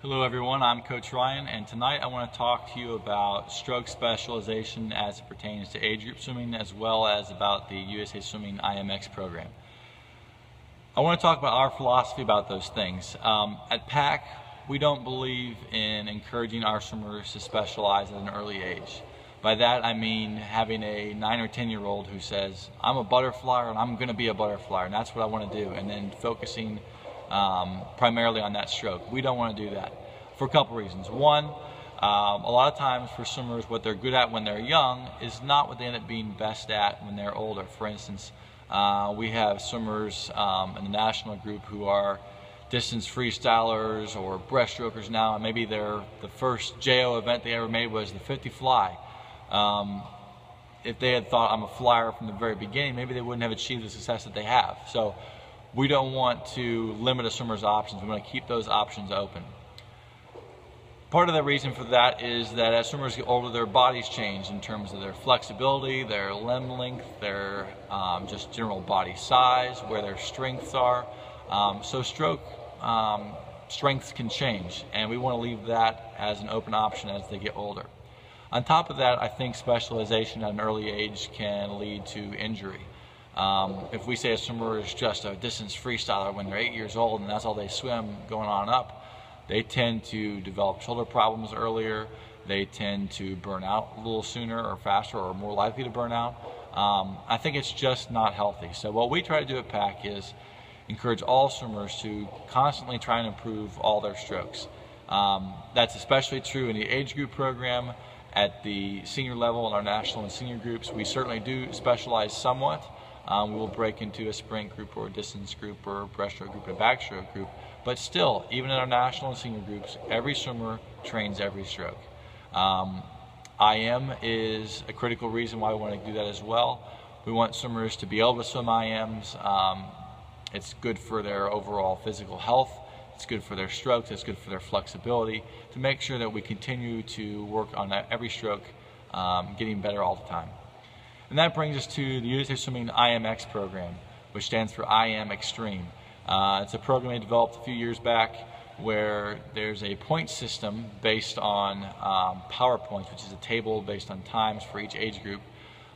Hello everyone, I'm Coach Ryan, and tonight I want to talk to you about stroke specialization as it pertains to age group swimming, as well as about the USA Swimming IMX program. I want to talk about our philosophy about those things. At PAC, we don't believe in encouraging our swimmers to specialize at an early age. By that I mean having a 9 or 10-year-old who says, I'm a butterflyer and I'm going to be a butterflyer and that's what I want to do, and then focusing primarily on that stroke. We don't want to do that for a couple reasons. One, a lot of times for swimmers, what they're good at when they're young is not what they end up being best at when they're older. For instance, we have swimmers in the national group who are distance freestylers or breaststrokers now, and maybe the first JO event they ever made was the 50 fly. If they had thought I'm a flyer from the very beginning, maybe they wouldn't have achieved the success that they have. So we don't want to limit a swimmer's options. We want to keep those options open. Part of the reason for that is that as swimmers get older, their bodies change in terms of their flexibility, their limb length, their just general body size, where their strengths are. So stroke strengths can change, and we want to leave that as an open option as they get older. On top of that, I think specialization at an early age can lead to injury. If we say a swimmer is just a distance freestyler when they're 8 years old and that's all they swim going on up, they tend to develop shoulder problems earlier. They tend to burn out a little sooner or faster, or more likely to burn out. I think it's just not healthy. So what we try to do at PAC is encourage all swimmers to constantly try and improve all their strokes. That's especially true in the age group program. At the senior level in our national and senior groups, we certainly do specialize somewhat. We will break into a sprint group or a distance group or a breaststroke group and a backstroke group. But still, even in our national and senior groups, every swimmer trains every stroke. IM is a critical reason why we want to do that as well. We want swimmers to be able to swim IMs. It's good for their overall physical health. It's good for their strokes. It's good for their flexibility, to make sure that we continue to work on every stroke, getting better all the time. And that brings us to the USA Swimming IMX program, which stands for I Am Extreme. It's a program they developed a few years back where there's a point system based on power points, which is a table based on times for each age group.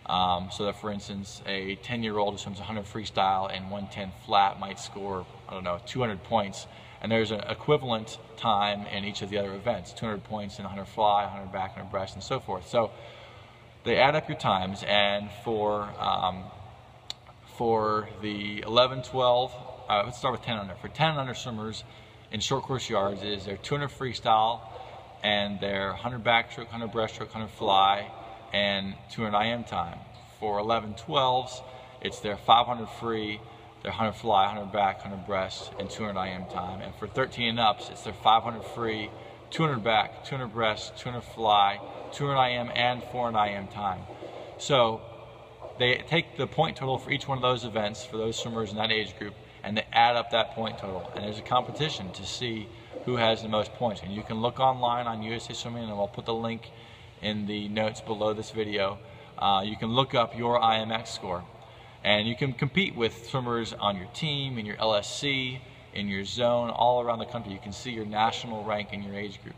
So that, for instance, a 10-year-old who swims 100 freestyle and 110 flat might score, 200 points. And there's an equivalent time in each of the other events, 200 points in 100 fly, 100 back, 100 breast, and so forth. So they add up your times, and for the 11, 12, let's start with 10 under. For 10 under swimmers in short course yards, is their 200 freestyle and their 100 backstroke, 100 breaststroke, 100 fly, and 200 IM time. For 11, 12s, it's their 500 free, their 100 fly, 100 back, 100 breast, and 200 IM time. And for 13 and ups, it's their 500 free, 200 back, 200 breast, 200 fly, 200 IM, and 400 IM time. So they take the point total for each one of those events for those swimmers in that age group, and they add up that point total. And there's a competition to see who has the most points. And you can look online on USA Swimming, and I'll put the link in the notes below this video. You can look up your IMX score. And you can compete with swimmers on your team, in your LSC, in your zone, all around the country. You can see your national rank in your age group.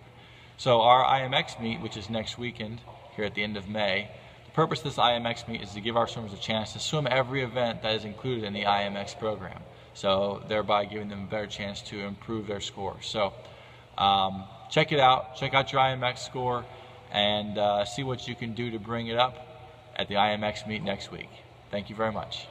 So our IMX meet, which is next weekend, here at the end of May, the purpose of this IMX meet is to give our swimmers a chance to swim every event that is included in the IMX program. So thereby giving them a better chance to improve their score. So check it out. Check out your IMX score and see what you can do to bring it up at the IMX meet next week. Thank you very much.